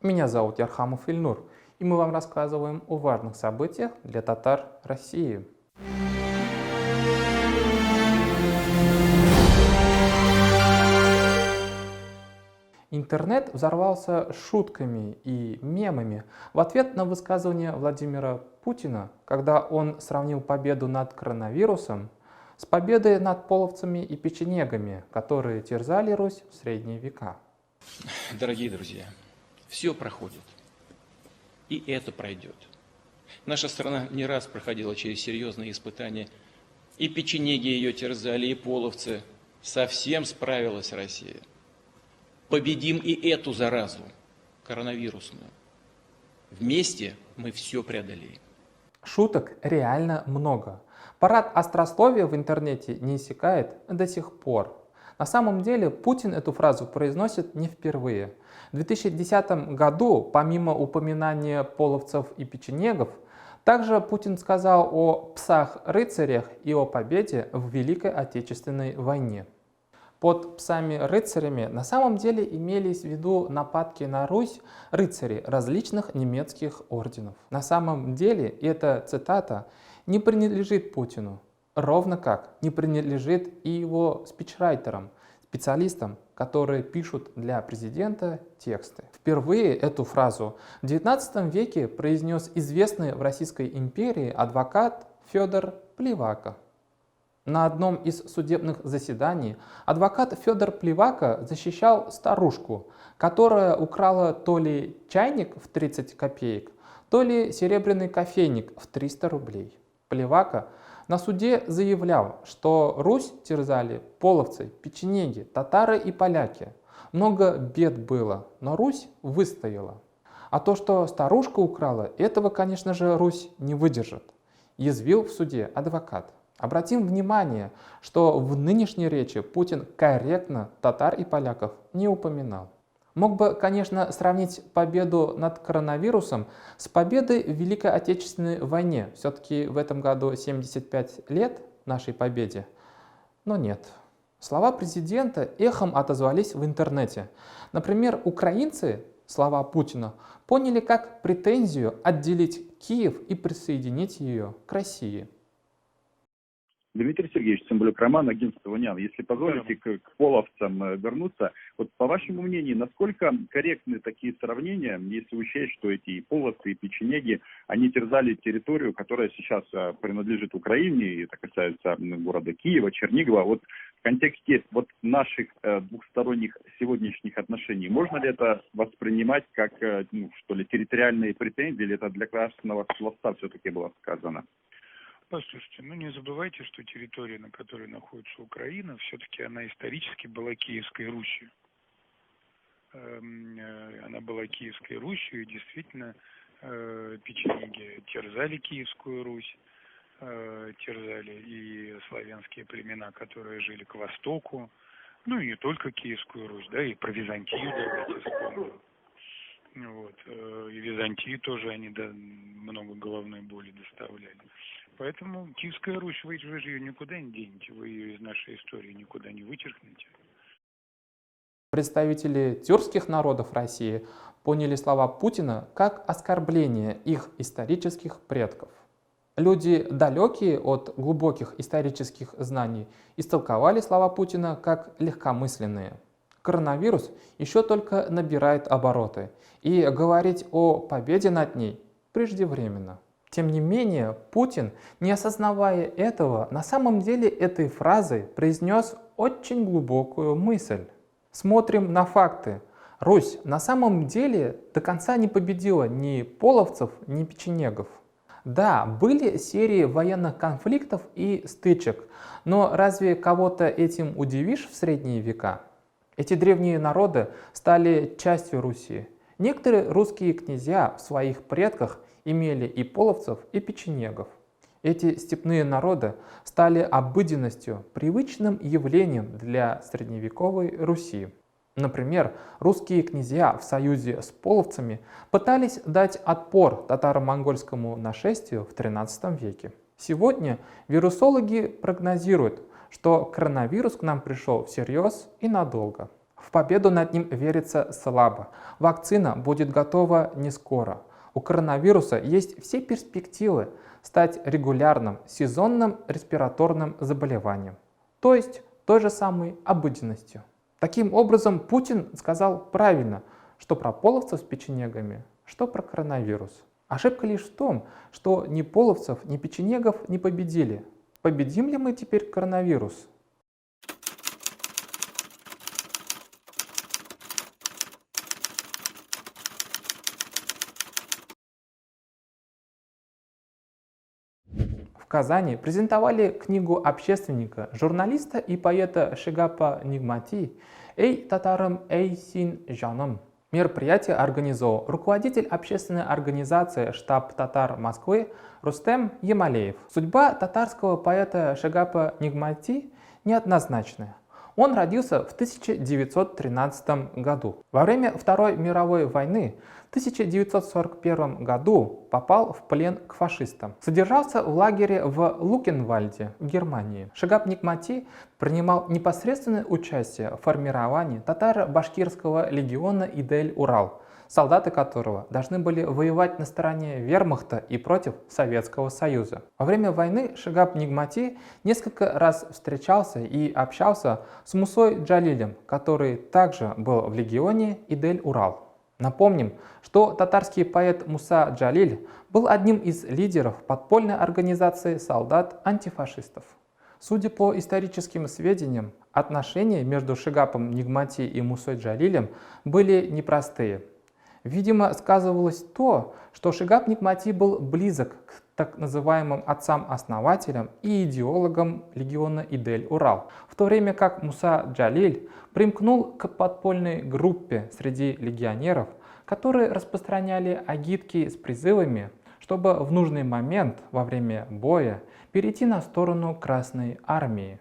Меня зовут Ярхамов Ильнур, и мы вам рассказываем о важных событиях для татар России. Интернет взорвался шутками и мемами в ответ на высказывание Владимира Путина, когда он сравнил победу над коронавирусом с победой над половцами и печенегами, которые терзали Русь в средние века. Дорогие друзья, все проходит, и это пройдет. Наша страна не раз проходила через серьезные испытания, и печенеги ее терзали, и половцы. Совсем справилась Россия. Победим и эту заразу, коронавирусную. Вместе мы все преодолеем. Шуток реально много. Парад острословия в интернете не иссякает до сих пор. На самом деле Путин эту фразу произносит не впервые. В 2010 году, помимо упоминания половцев и печенегов, также Путин сказал о псах-рыцарях и о победе в Великой Отечественной войне. Под псами-рыцарями на самом деле имелись в виду нападки на Русь рыцарей различных немецких орденов. На самом деле эта цитата не принадлежит Путину, ровно как не принадлежит и его спичрайтерам, специалистам, которые пишут для президента тексты. Впервые эту фразу в XIX веке произнес известный в Российской империи адвокат Федор Плевака. На одном из судебных заседаний адвокат Федор Плевака защищал старушку, которая украла то ли чайник в 30 копеек, то ли серебряный кофейник в 300 рублей. Плевака на суде заявлял, что Русь терзали половцы, печенеги, татары и поляки. Много бед было, но Русь выстояла. А то, что старушка украла, этого, конечно же, Русь не выдержит, язвил в суде адвокат. Обратим внимание, что в нынешней речи Путин корректно татар и поляков не упоминал. Мог бы, конечно, сравнить победу над коронавирусом с победой в Великой Отечественной войне. Все-таки в этом году 75 лет нашей победе. Но нет. Слова президента эхом отозвались в интернете. Например, украинцы слова Путина поняли как претензию отделить Киев и присоединить ее к России. Дмитрий Сергеевич Цымбалюк, Роман, агентство «Униан». Если позволите к половцам вернуться, вот по вашему мнению, насколько корректны такие сравнения, если учесть, что эти половцы и печенеги, они терзали территорию, которая сейчас принадлежит Украине, и это касается города Киева, Чернигова. Вот в контексте вот наших двухсторонних сегодняшних отношений, можно ли это воспринимать как что ли, территориальные претензии, или это для красного словца все-таки было сказано? Послушайте, не забывайте, что территория, на которой находится Украина, все-таки она исторически была Киевской Русью. Она была Киевской Русью, и действительно печенеги терзали Киевскую Русь, терзали и славянские племена, которые жили к востоку, и не только Киевскую Русь, да, и про Византию давайте вспомним. И Византии тоже они много головной боли доставляли. Поэтому Киевская Русь, вы же ее никуда не денете, вы ее из нашей истории никуда не вычеркнете. Представители тюркских народов России поняли слова Путина как оскорбление их исторических предков. Люди, далекие от глубоких исторических знаний, истолковали слова Путина как легкомысленные. Коронавирус еще только набирает обороты, и говорить о победе над ней преждевременно. Тем не менее, Путин, не осознавая этого, на самом деле этой фразой произнес очень глубокую мысль. Смотрим на факты. Русь на самом деле до конца не победила ни половцев, ни печенегов. Да, были серии военных конфликтов и стычек, но разве кого-то этим удивишь в средние века? Эти древние народы стали частью Руси. Некоторые русские князья в своих предках имели и половцев, и печенегов. Эти степные народы стали обыденностью, привычным явлением для средневековой Руси. Например, русские князья в союзе с половцами пытались дать отпор татаро-монгольскому нашествию в XIII веке. Сегодня вирусологи прогнозируют, что коронавирус к нам пришел всерьез и надолго. В победу над ним верится слабо. Вакцина будет готова не скоро. У коронавируса есть все перспективы стать регулярным сезонным респираторным заболеванием, то есть той же самой обыденностью. Таким образом, Путин сказал правильно, что про половцев с печенегами, что про коронавирус. Ошибка лишь в том, что ни половцев, ни печенегов не победили. Победим ли мы теперь коронавирус? В Казани презентовали книгу общественника, журналиста и поэта Шигапа Нигмати «Эй, татарам, эй, син, жанам». Мероприятие организовал руководитель общественной организации «Штаб татар Москвы» Рустем Ямалеев. Судьба татарского поэта Шигапа Нигмати неоднозначная. Он родился в 1913 году. Во время Второй мировой войны в 1941 году попал в плен к фашистам. Содержался в лагере в Лукенвальде в Германии. Шигап Нигмати принимал непосредственное участие в формировании татаро-башкирского легиона Идель-Урал, солдаты которого должны были воевать на стороне вермахта и против Советского Союза. Во время войны Шигап Нигмати несколько раз встречался и общался с Мусой Джалилем, который также был в легионе Идель-Урал. Напомним, что татарский поэт Муса Джалиль был одним из лидеров подпольной организации солдат-антифашистов. Судя по историческим сведениям, отношения между Шигапом Нигмати и Мусой Джалилем были непростые. Видимо, сказывалось то, что Шигап Нигмати был близок к так называемым отцам-основателям и идеологам легиона Идель-Урал, в то время как Муса Джалиль примкнул к подпольной группе среди легионеров, которые распространяли агитки с призывами, чтобы в нужный момент во время боя перейти на сторону Красной Армии.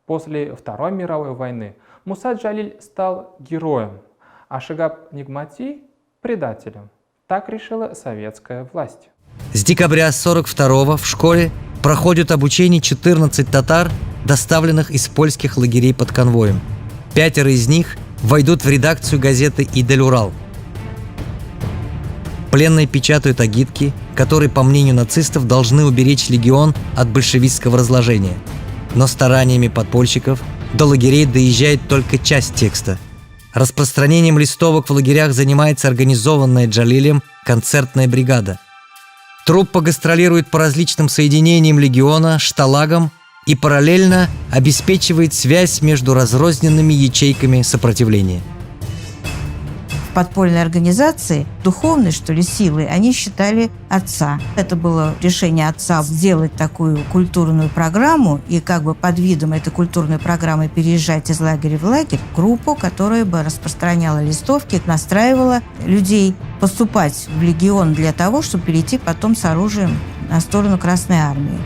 После Второй мировой войны Муса Джалиль стал героем, а Шигап Нигмати – предателем. Так решила советская власть. С декабря 1942 в школе проходят обучение 14 татар, доставленных из польских лагерей под конвоем. 5 из них войдут в редакцию газеты «Идель-Урал». Пленные печатают агитки, которые, по мнению нацистов, должны уберечь легион от большевистского разложения. Но стараниями подпольщиков до лагерей доезжает только часть текста. Распространением листовок в лагерях занимается организованная Джалилем концертная бригада. Труппа гастролирует по различным соединениям легиона, шталагам и параллельно обеспечивает связь между разрозненными ячейками сопротивления. В подпольной организации духовной, что ли, силой они считали отца. Это было решение отца сделать такую культурную программу и как бы под видом этой культурной программы переезжать из лагеря в лагерь, группу, которая бы распространяла листовки, настраивала людей поступать в легион для того, чтобы перейти потом с оружием на сторону Красной Армии.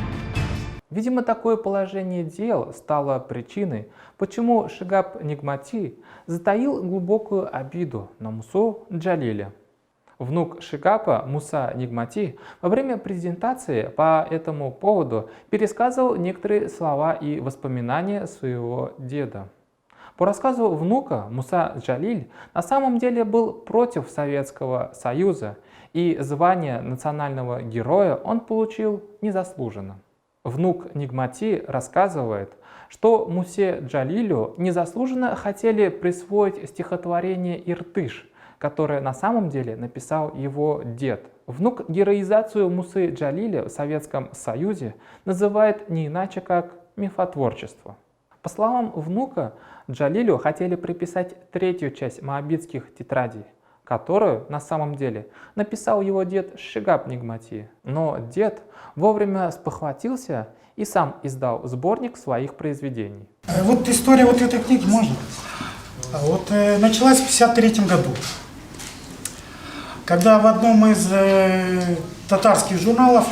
Видимо, такое положение дел стало причиной, почему Шигап Нигмати затаил глубокую обиду на Мусу Джалиля. Внук Шигапа, Муса Нигмати, во время презентации по этому поводу пересказывал некоторые слова и воспоминания своего деда. По рассказу внука, Муса Джалиль на самом деле был против Советского Союза, и звание национального героя он получил незаслуженно. Внук Нигмати рассказывает, что Мусе Джалилю незаслуженно хотели присвоить стихотворение «Иртыш», которое на самом деле написал его дед. Внук героизацию Мусы Джалиля в Советском Союзе называет не иначе как мифотворчество. По словам внука, Джалилю хотели приписать 3-ю часть моабитских тетрадей, которую на самом деле написал его дед Шигап Нигмати. Но дед вовремя спохватился и сам издал сборник своих произведений. Вот история вот этой книги можно. Началась в 1953 году, когда в одном из татарских журналов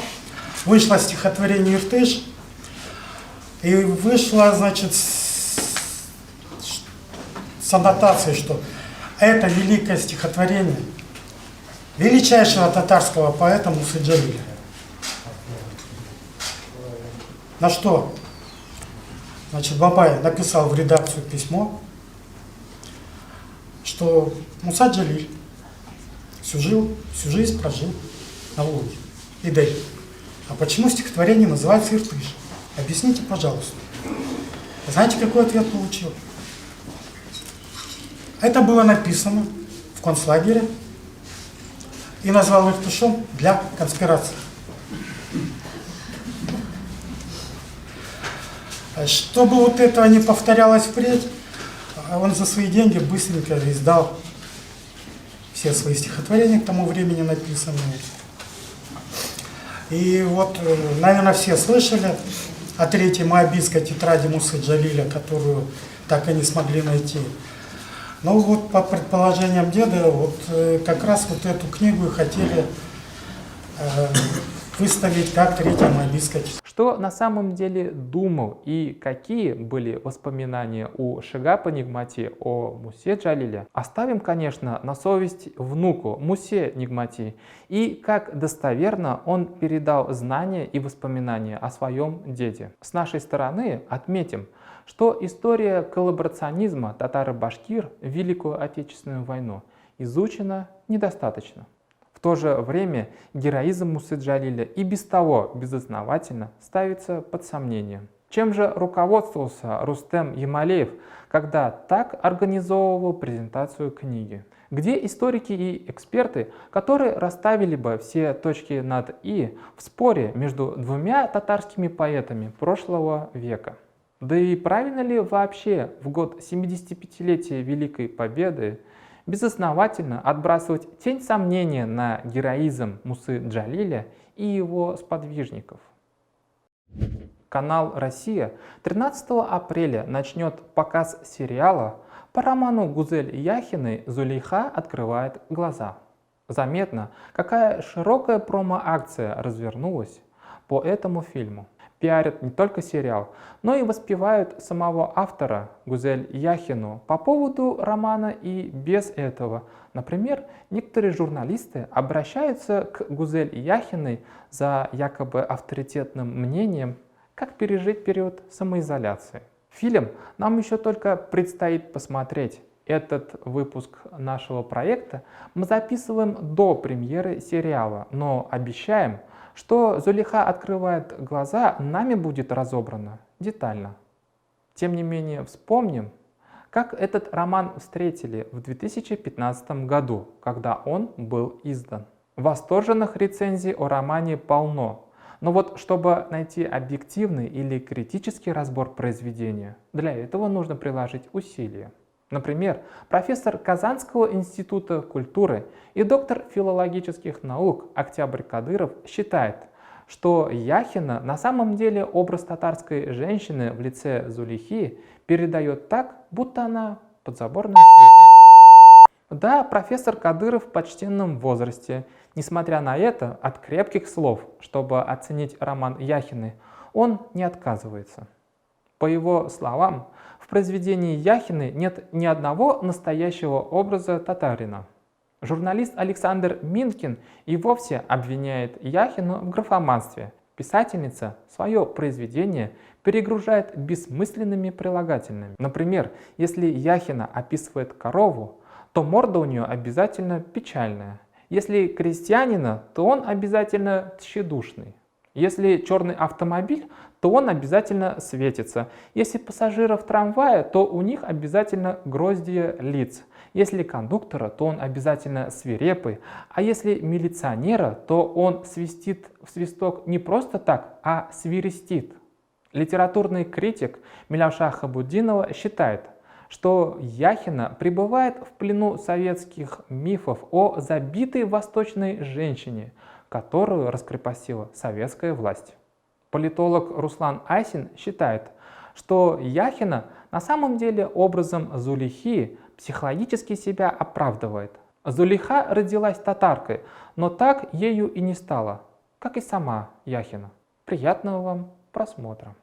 вышло стихотворение «Иртыш», и вышло, значит, с аннотацией, что это великое стихотворение величайшего татарского поэта Мусы Джалиля. На что, значит, Бабай написал в редакцию письмо что Муса Джалиль всю жизнь прожил на Волге и Дели. А почему стихотворение называется «Иртыш»? Объясните, пожалуйста. Знаете, какой ответ получил? Это было написано в концлагере и назвал Иртышом для конспирации. Чтобы вот этого не повторялось впредь, он за свои деньги быстренько издал все свои стихотворения к тому времени написанные. И вот, наверное, все слышали о третьей моабитской тетради Мусы Джалиля, которую так и не смогли найти. Но вот по предположениям деда, вот как раз вот эту книгу и хотели выставить как третья моабитская тетрадь. Что на самом деле думал и какие были воспоминания у Шигапа Нигмати о Мусе Джалиле, оставим, конечно, на совесть внуку Мусе Нигмати и как достоверно он передал знания и воспоминания о своем деде. С нашей стороны отметим, что история коллаборационизма татаро-башкир в Великую Отечественную войну изучена недостаточно. В то же время героизм Мусы Джалиля и без того безосновательно ставится под сомнение. Чем же руководствовался Рустем Ямалеев, когда так организовывал презентацию книги? Где историки и эксперты, которые расставили бы все точки над «и» в споре между двумя татарскими поэтами прошлого века? Да и правильно ли вообще в год 75-летия Великой Победы безосновательно отбрасывать тень сомнения на героизм Мусы Джалиля и его сподвижников? Канал «Россия» 13 апреля начнет показ сериала по роману Гузель Яхиной «Зулейха открывает глаза». Заметно, какая широкая промо-акция развернулась по этому фильму. Пиарят не только сериал, но и воспевают самого автора Гузель Яхину по поводу романа и без этого. Например, некоторые журналисты обращаются к Гузель Яхиной за якобы авторитетным мнением, как пережить период самоизоляции. Фильм нам еще только предстоит посмотреть. Этот выпуск нашего проекта мы записываем до премьеры сериала, но обещаем, что «Зулейха открывает глаза» нами будет разобрано детально. Тем не менее, вспомним, как этот роман встретили в 2015 году, когда он был издан. Восторженных рецензий о романе полно, но вот чтобы найти объективный или критический разбор произведения, для этого нужно приложить усилия. Например, профессор Казанского института культуры и доктор филологических наук Октябрь Кадыров считает, что Яхина на самом деле образ татарской женщины в лице Зулейхи передает так, будто она подзаборная шлюха. Да, профессор Кадыров в почтенном возрасте. Несмотря на это, от крепких слов, чтобы оценить роман Яхины, он не отказывается. По его словам, в произведении Яхины нет ни одного настоящего образа татарина. Журналист Александр Минкин и вовсе обвиняет Яхину в графоманстве. Писательница свое произведение перегружает бессмысленными прилагательными. Например, если Яхина описывает корову, то морда у нее обязательно печальная. Если крестьянина, то он обязательно тщедушный. Если черный автомобиль, то он обязательно светится. Если пассажиров трамвая, то у них обязательно гроздья лиц. Если кондуктора, то он обязательно свирепый. А если милиционера, то он свистит в свисток не просто так, а свиристит. Литературный критик Милявша Хабудинова считает, что Яхина пребывает в плену советских мифов о забитой восточной женщине, которую раскрепостила советская власть. Политолог Руслан Айсин считает, что Яхина на самом деле образом Зулейхи психологически себя оправдывает. Зулейха родилась татаркой, но так ею и не стала, как и сама Яхина. Приятного вам просмотра!